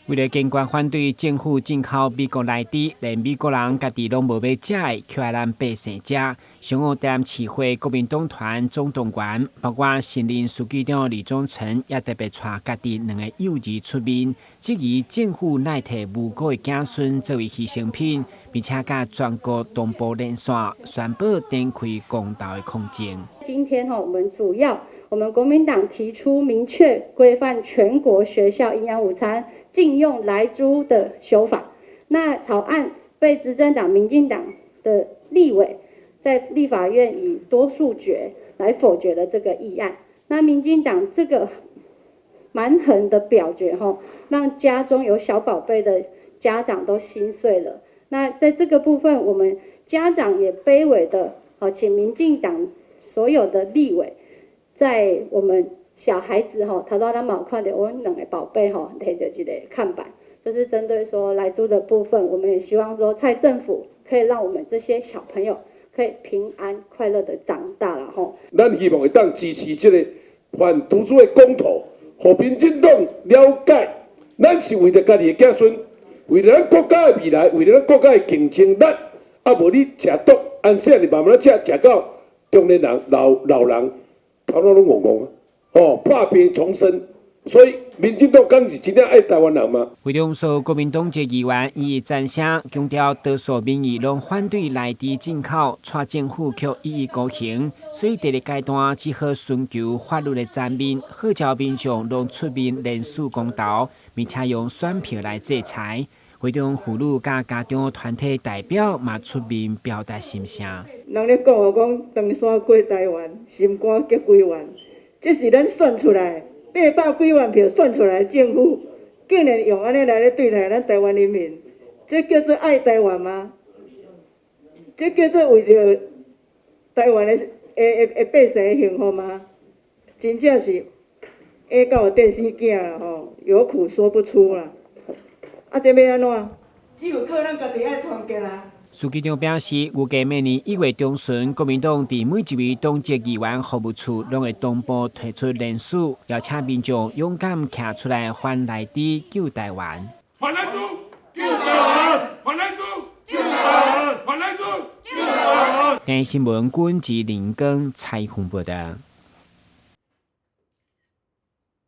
为了坚决反对政府进口美国内底，连美国人家己拢无要食的，却让咱百姓食。上午在市会国民党团总动员，包括新任书记长李宗诚，也特别带家己2个幼儿出面，质疑政府乃摕无辜的子孙作为牺牲品，并且甲全国同步连线，宣布展开公道的抗争。今天我们国民党提出明确规范全国学校营养午餐禁用莱猪的修法，那草案被执政党民进党的立委在立法院以多数决来否决了这个议案。那民进党这个蛮横的表决让家中有小宝贝的家长都心碎了。那在这个部分，我们家长也卑微的请民进党所有的立委，在我们小孩子头到咱冇看到我2个宝贝摕到一个看板，就是针对说莱猪的部分，我们也希望说蔡政府可以让我们这些小朋友可以平安快乐的长大了咱希望会当支持这个反毒猪的公投，让民进党了解，咱是为了家己的子孙，为了咱国家的未来，为了咱国家的竞争力，无你食毒，细汉慢慢食到中年人、老人。头脑拢戆戆破病重生，所以民进党敢是真正爱台湾人吗？会中所国民党籍议员以赞声，强调多数民意拢反对内地进口，蔡政府却一意孤行，所以第2阶段只好寻求法律的层面，号召民众拢出面联署公投，并且用选票来制裁。会中妇女甲家长团体代表嘛出面表达心声。人咧讲长山过台湾，心肝结归元，这是咱选出来800几万票选出来的政府，竟然用安尼来咧对待咱台湾人民，这叫做爱台湾吗？这叫做为着台湾的百姓的幸福吗？真正是下到电视囝啦有苦说不出啦。这要安怎？只有靠咱家己爱团结啦。书记长表示，预计明年1月中旬，国民党伫每一位党籍议员服务处拢会同步推出联署，邀请民众勇敢站出来反内地救台湾。反莱猪，救台湾！反莱猪，救台湾！反莱猪，救台湾！电视新闻，军纪林根采访报道。